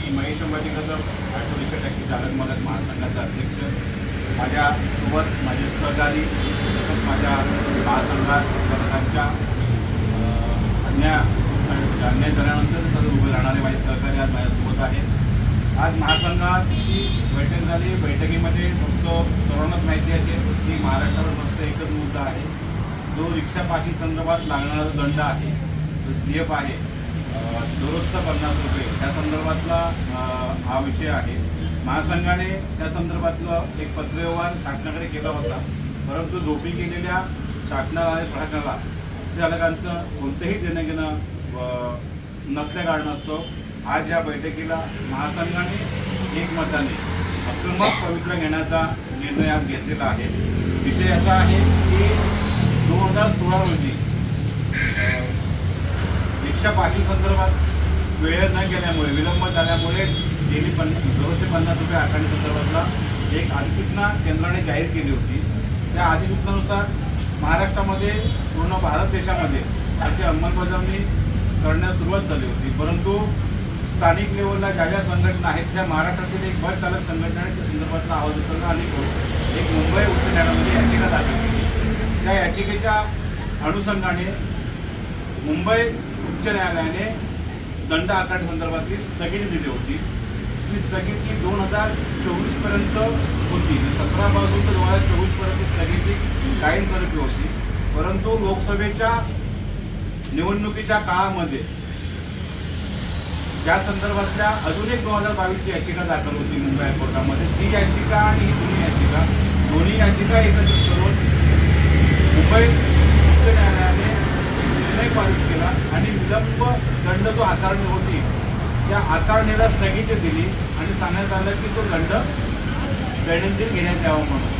मी Mahesh Ambaji Kadam, auto rickshaw taxi चालक मालक महासंघाचा अध्यक्ष. माझ्यासोबत माझे सहकारी तसंच माझ्या महासंघात चालकांच्या अन्याय झाल्यानंतर सर्व उभे राहणारे माझे सहकारी आज माझ्यासोबत आहेत. आज महासंघाची बैठक झाली. बैठकीमध्ये फक्त सर्वांनाच माहिती असेल की महाराष्ट्रावर फक्त एकच मुद्दा आहे, जो रिक्षा पासिंग संदर्भात लागणारा दंड आहे, जो CF आहे, दररोजचा 50 रुपये, त्या संदर्भातला हा विषय आहे. महासंघाने त्या संदर्भातलं एक पत्रव्यवहार शासनाकडे केला होता, परंतु झोपी गेलेल्या शासनाला आणि प्रशासनाला चालकांचं कोणतंही देणं घेणं नसल्या कारणास्तव आज या बैठकीला महासंघाने एकमताने आक्रमक पवित्रा घेण्याचा निर्णय आज घेतलेला आहे. विषय असा आहे की 2016 रोजी रिक्षा पासिंग संदर्भात वेळ न गेल्यामुळे, विलंब झाल्यामुळे गेली 2 ते 50 रुपये आकारणी संदर्भातला एक अधिसूचना केंद्राने जाहीर केली होती. त्या अधिसूचनेनुसार महाराष्ट्रामध्ये पूर्ण भारत देशामध्ये त्याची अंमलबजावणी करण्यास सुरुवात झाली होती, परंतु स्थानिक लेवलला ज्या ज्या संघटना आहेत त्या महाराष्ट्रातील एक बस चालक संघटनेने त्या संदर्भातला आवाज उचलला आणि एक मुंबई उच्च न्यायालयामध्ये याचिका दाखल केली. त्या याचिकेच्या अनुषंगाने मुंबई उच्च न्यायालयाने दंड आकारणी संदर्भातली स्थगिती दिली होती. ही स्थगिती 2024पर्यंत होती. 17 ते 2024पर्यंत स्थगिती कायमस्वरूपी होती. परंतु लोकसभेच्या निवडणुकीच्या काळामध्ये त्या संदर्भातल्या अजून एक 2022ची याचिका दाखल होती मुंबई हायकोर्टामध्ये. ती याचिका आणि ही दोन्ही याचिका एकत्रित करून मुंबई उच्च न्यायालयाने निर्णय पारित केला आणि विलंब दंड जो आकारणी होती त्या आकारणीला स्थगिती दिली आणि सांगण्यात आलं की तो दंड दैनंदिन घेण्यात यावा म्हणून.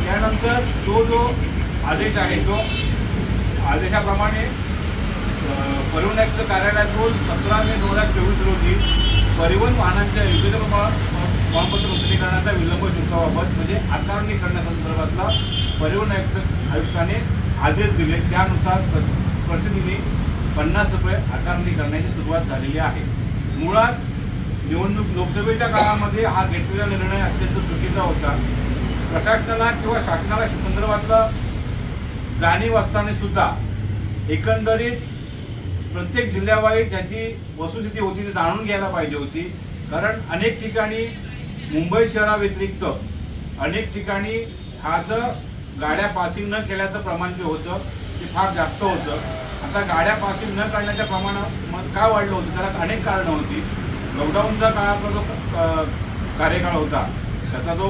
त्यानंतर जो आदेश आहे तो आदेशाप्रमाणे परिवहन आयुक्त कार्यालयातून 17 मे 2024 रोजी परिवहन वाहनांच्या विविध प्रमाणपत्र नूतनीकरणाचा विलंब शुल्काबाबत म्हणजे आकारणी करण्यासंदर्भातला परिवहन आयुक्ताने आदेश दिले. त्यानुसार प्रतिनिधी 50 रुपये आकारणी करण्याची सुरुवात झालेली आहे. मुळात निवडणूक लोकसभेच्या काळामध्ये हा घेतलेला निर्णय अत्यंत चुकीचा होता. प्रशासनाला किंवा शासनाला संदर्भातला जाणीव असताना सुद्धा एकंदरीत प्रत्येक जिल्ह्यावाईज ज्याची वस्तुस्थिती होती ती जाणून घ्यायला पाहिजे होती. कारण अनेक ठिकाणी मुंबई शहराव्यतिरिक्त अनेक ठिकाणी हाचं गाड्या पासिंग न केल्याचं प्रमाण जे होतं ते फार जास्त होतं. आता गाड्या पासिंग न करण्याच्या प्रमाणात का वाढलं होतं त्याला अनेक कारणं होती. लॉकडाऊनचा काळातला जो कार्यकाळ होता त्याचा जो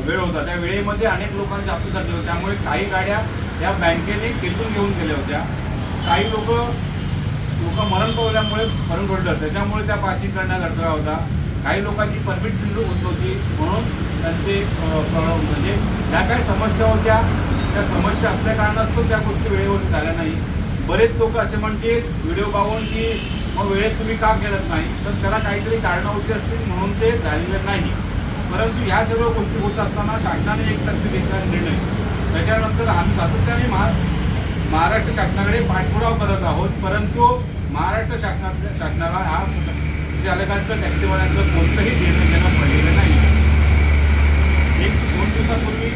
वेळ होता त्या वेळेमध्ये अनेक लोकांचे हप्ते थकले होते. त्यामुळे काही गाड्या या बँकेने खेचून घेऊन गेल्या होत्या. काही लोक मरण पावल्यामुळे मरण पडलं, त्याच्यामुळे त्या पासिंग करण्यात अडथळा होता. काही लोकांची परमिट बिल्डू होत नव्हती म्हणून त्यांचे प्रॉब्लेम म्हणजे ज्या काही समस्या होत्या त्या समस्या असल्या कारणास्तव त्या गोष्टी वेळेवर झाल्या नाही. बरेच लोक असे म्हणते व्हिडिओ पाहून की मग वेळेत तुम्ही का केलंच नाही, तर त्याला काहीतरी कारणं होती असतील म्हणून ते झालेलं नाही. परंतु ह्या सर्व गोष्टी होत असताना शासनाने एकतर्फी घेतलेला निर्णय, त्याच्यानंतर आम्ही सातत्याने महाराष्ट्र शासनाकडे पाठपुरावा करत आहोत. परंतु महाराष्ट्र शासनाला हा चालकांचं टॅक्सीवाल्यांचं कोणतंही निर्णय घेणं पडलेलं नाही. 2 दिवसापूर्वी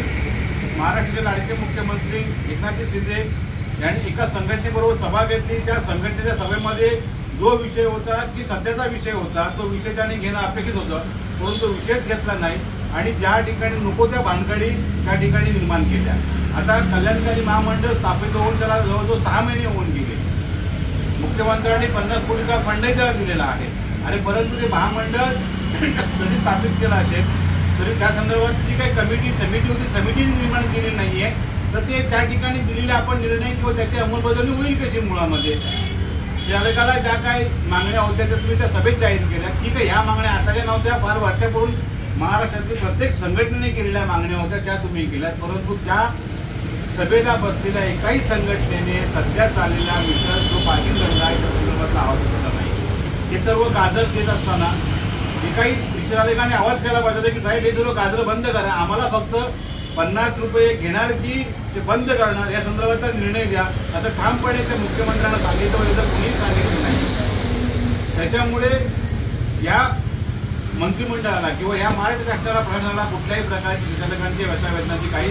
महाराष्ट्राचे लाडके मुख्यमंत्री एकनाथ शिंदे यांनी एका संघटनेबरोबर सभा घेतली. त्या संघटनेच्या सभेमध्ये जो विषय होता की सध्याचा विषय होता तो विषय त्यांनी घेणं अपेक्षित होतं, परंतु विषयच घेतला नाही आणि ज्या ठिकाणी नको त्या भानगडी त्या ठिकाणी निर्माण केल्या. आता कल्याणकारी महामंडळ स्थापित होऊन त्याला जवळजवळ 6 महिने होऊन गेले. मुख्यमंत्र्यांनी 50 कोटीचा फंडही त्याला दिलेला आहे आणि परंतु ते महामंडळ जरी स्थापित केलं असेल तरी त्या संदर्भात जी काही समिती होती समिती निर्माण केली नाही आहे. तर ते त्या ठिकाणी दिलेले आपण निर्णय किंवा त्याची अंमलबजावणी होईल कशी मुळामध्ये. चालकाला ज्या काही मागण्या होत्या त्या तुम्ही त्या सभेत जाहीर केल्या, ठीक आहे. ह्या मागण्या आताच्या नव्हत्या, फार वर्षापूर्वी महाराष्ट्रातील प्रत्येक संघटनेने केलेल्या मागण्या होत्या त्या तुम्ही केल्यात. परंतु त्या सभेला बसलेल्या एकाही संघटनेने सध्या चाललेला मीटर जो पासिंग दंड आहे त्या संदर्भातला आवाज उठवला नाही. हे सर्व गाजर देत असताना एकाही रिक्षाचालकाने आवाज केला पाहिजे की साहेब हे सर्व गाजर बंद करा, आम्हाला फक्त 50 रुपये घेणार की ते बंद करणार या संदर्भातला निर्णय द्या, असं ठामपणे त्या मुख्यमंत्र्यांना सांगितलं पाहिजे. तर कोणीही सांगितलं नाही. त्याच्यामुळे या मंत्रिमंडळाला किंवा या महाराष्ट्र शासनाला प्रशासनाला कुठल्याही प्रकारची संचालकांची व्यथावेदनाची काही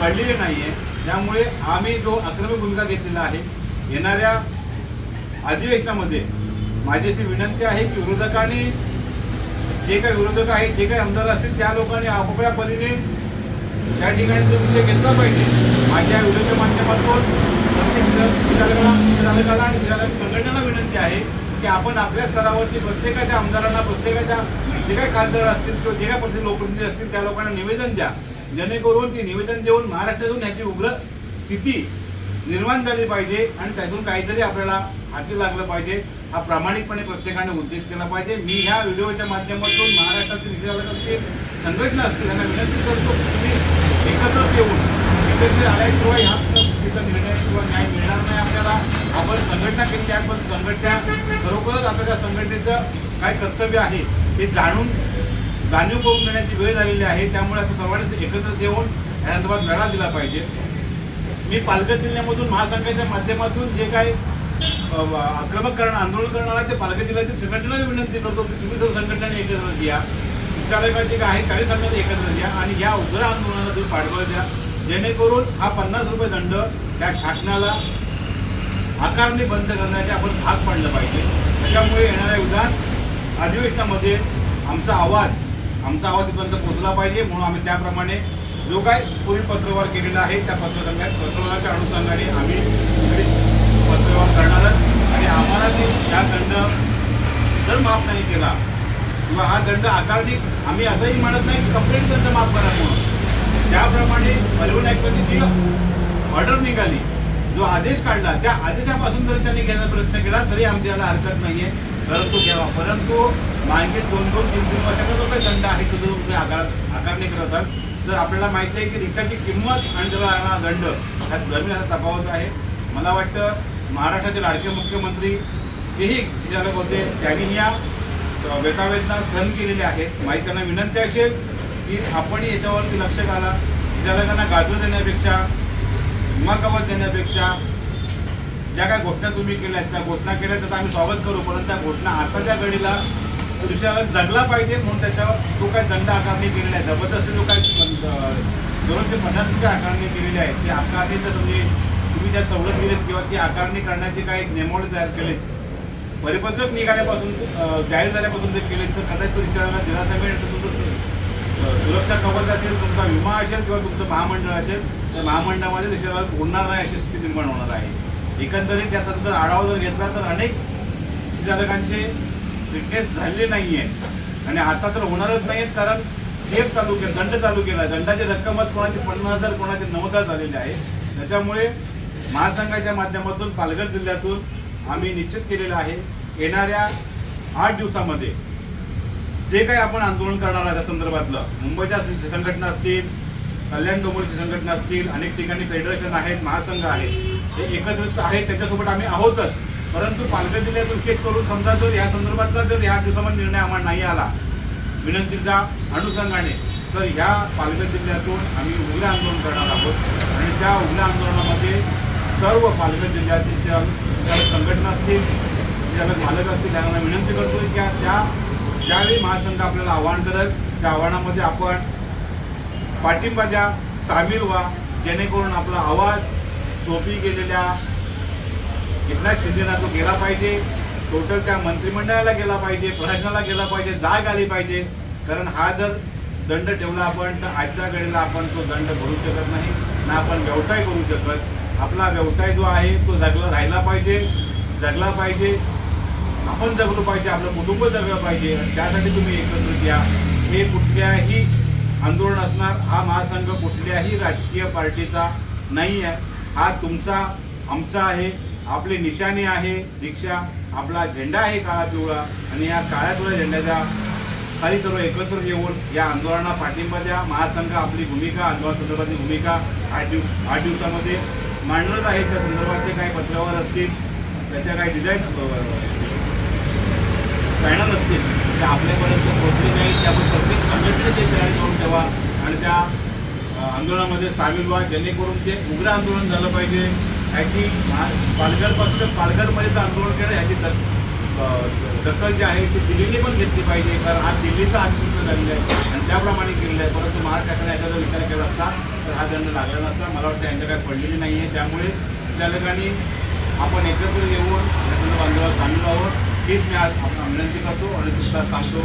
पडलेली नाही आहे. त्यामुळे आम्ही जो आक्रमक भूमिका घेतलेला आहे, येणाऱ्या अधिवेशनामध्ये माझी अशी विनंती आहे की विरोधकांनी जे काही विरोधक आहेत, जे काही आमदार असतील, त्या लोकांनी आपापल्या परीने त्या ठिकाणी जो विषय घेतला पाहिजे. माझ्या व्हिडिओच्या माध्यमातून प्रत्येक संचालकाला आणि संघटनेला विनंती आहे की आपण आपल्या स्तरावरती प्रत्येकाच्या आमदारांना, प्रत्येकाच्या जे काही खासदार असतील किंवा जे काही प्रत्येक लोकप्रतिनिधी असतील त्या लोकांना निवेदन द्या, जेणेकरून ती निवेदन देऊन महाराष्ट्रातून याची उग्र स्थिती निर्माण झाली पाहिजे आणि त्यातून काहीतरी आपल्याला हाती लागलं पाहिजे. हा प्रामाणिकपणे प्रत्येकाने उद्देश केला पाहिजे. मी ह्या व्हिडिओच्या माध्यमातून महाराष्ट्रातील विचारकांची संघटना असतील त्यांना विनंती करतो की तुम्ही एकत्र येऊन एकत्र आल्याशिवाय ह्या तिथं निर्णय किंवा न्याय मिळणार नाही आपल्याला. आपण संघटना केली आहे, पण संघटना खरोखरच आता त्या संघटनेचं काय कर्तव्य आहे ते जाणीव करून देण्याची वेळ झालेली आहे. त्यामुळे आता सर्वांनी एकत्र येऊन यासंदर्भात लढा दिला पाहिजे. मी पालघर जिल्ह्यामधून महासंघाच्या माध्यमातून जे काही आंदोलन करणार आहे ते पालघर जिल्ह्यातील संघटनेला विनंती करतो की तुम्ही जर संघटनेने एकत्र घ्या, विचारकांचे काय आहे काही संघटना एकत्र घ्या आणि या उग्र आंदोलनाला तुम्ही पाठबळ द्या, जेणेकरून हा 50 रुपये दंड त्या शासनाला आकारणी बंद करण्याचे आपण भाग पाडलं पाहिजे. त्याच्यामुळे येणाऱ्या विधान अधिवेशनामध्ये आमचा आवाज इथपर्यंत पोहोचला पाहिजे. म्हणून आम्ही त्याप्रमाणे जो काय पूर्वी पत्रव्यवहार केलेला आहे त्या पत्रव्यवहाराच्या अनुषंगाने आम्ही पत्रव्यवहार करणारच आणि आम्हाला हा दंड जर माफ नाही केला किंवा हा दंड आकारणी, आम्ही असंही म्हणत नाही की कंप्लेंट दंड माफ करा म्हणून, त्याप्रमाणे परिवहन आयुक्तांनी जी ऑर्डर निघाली, जो आदेश काढला, त्या आदेशापासून जरी त्यांनी घेण्याचा प्रयत्न केला तरी आमची याला हरकत नाही आहे, परंतु घ्यावा. परंतु मागे 2-3 वर्षाचा जो काही दंड आहे तो जो तुम्ही आकारणी करत आहात, तर आपल्याला माहिती आहे की रिक्षाची किंमत आणि त्याला हा दंड ह्यात जमीन आता तफावत आहे. मला वाटतं महाराष्ट्राचे लाडके मुख्यमंत्री तेही चालक होते, त्यांनी या व्यथावेदना सहन केलेल्या आहेत. माहीत त्यांना विनंती असेल की आपण याच्यावरती लक्ष घाला. चालकांना गाजर देण्यापेक्षा, विमा कवच देण्यापेक्षा ज्या काय घोषणा तुम्ही केल्या त्या घोषणा केल्या त्याचं आम्ही स्वागत करू, परंतु त्या घोषणा आताच्या घडीला दुसऱ्याला जगला पाहिजे म्हणून त्याच्यावर जो काय दंड आकारणी केलेला आहे, जबरदस्ती जो काय 250 आकारणी केलेली आहे, ती आकारणीचं तुम्ही ज्या सवलत दिलीत किंवा ती आकारणी करण्याची काही नेमवडे तयार केलेत, परिपत्रक निघाल्यापासून जाहीर झाल्यापासून ते केले, तर कदाचित तो विचारायला दिलासा मिळेल. तर तुमचं सुरक्षा कवच असेल, तुमचा विमा असेल किंवा तुमचं महामंडळ असेल, तर महामंडळामध्ये देशाला उडणार नाही अशी स्थिती निर्माण होणार आहे. एकंदरीत त्याचा जर आढावा जर घेतला तर अनेक चालकांचे फिटनेस झालेले नाही आहे आणि आता तर होणारच नाही आहेत, कारण सेफ चालू केलं, दंड चालू केला. दंडाची रक्कमच कोणाची 50,000, कोणाचे 90,000 झालेले आहे. त्याच्यामुळे महासंघाच्या माध्यमातून पालघर जिल्ह्यातून आम्ही निश्चित केलेलं आहे येणाऱ्या 8 दिवसामध्ये जे काही आपण आंदोलन करणार आहे त्या संदर्भातलं, मुंबईच्या संघटना असतील, कल्याण डोंबिवलीची संघटना असतील, अनेक ठिकाणी फेडरेशन आहेत, महासंघ आहेत, हे एकत्रित आहेत, त्याच्यासोबत आम्ही आहोतच. परंतु पालघर जिल्ह्यात विशेष करून समजा जर या संदर्भातला जर ह्या दिवसामध्ये निर्णय आम्हाला नाही आला विनंतीच्या अनुषंगाने, तर ह्या पालघर जिल्ह्यातून आम्ही उग्र आंदोलन करणार आहोत आणि त्या उग्र आंदोलनामध्ये सर्व पालघर जिल्ह्यातील ज्या संघटना असतील, ज्याला मालक असतील, त्यांना विनंती करतो की ज्यावेळी महासंघ आपल्याला आवाहन करेल त्या आव्हानामध्ये आपण पाठिंबा द्या, सामील व्हा, जेणेकरून आपला आवाज सोपी गेलेल्या एकनाथ शिंदेना तो गेला पाहिजे, टोटल त्या मंत्रिमंडळाला गेला पाहिजे, प्रशासनाला गेला पाहिजे, जाग आली पाहिजे. कारण हा जर दंड ठेवला आपण तर आजच्या घडीला आपण तो दंड भरू शकत नाही ना आपण व्यवसाय करू शकत. आपला व्यवसाय जो आहे तो राहिला पाहिजे, जगला पाहिजे, आपण जगलो पाहिजे, आपलं कुटुंब जगलं पाहिजे. त्यासाठी तुम्ही एकत्र घ्या. हे कुठल्याही आंदोलन असणार, हा महासंघ कुठल्याही राजकीय पार्टीचा नाही आहे, हा तुमचा आमचा आहे. आपली निशाणी आहे दीक्षा, आपला झेंडा आहे काळा पिवळा आणि या काळ्या पिवळ्या झेंड्याच्या खाली सर्व एकत्र येऊन या आंदोलनाला पाठिंबा द्या. महासंघ आपली भूमिका, आंदोलन संदर्भातली भूमिका 8 दिवसामध्ये मांडत आहे. त्या संदर्भातले काही पत्रावर असतील, त्याच्या काही डिझाईन पॅनल असतील त्या आपल्यापर्यंत पोहोचले नाही, त्यामुळे प्रत्येक संघटनेची तयारी करून ठेवा आणि त्या आंदोलनामध्ये सामील व्हा, जेणेकरून ते उग्र आंदोलन झालं पाहिजे. ह्याची पालघरपासून पालघरमध्ये तर आंदोलन केलं, ह्याची दखल जी आहे ती दिल्लीने पण घेतली पाहिजे, कारण आज दिल्लीचा आत्महत्या झालेला आहे आणि त्याप्रमाणे केलेलं आहे. परंतु महाराष्ट्राने याचा जर विचार केला असता तर हा दंड लागला नसता. मला वाटतं यांच्या काय पडलेली नाही आहे. त्यामुळे त्या ठिकाणी आपण एकत्र येऊन यातून बांधवाला सामील व्हावं हीच मी आज आपण विनंती करतो आणि तुमचा सांगतो.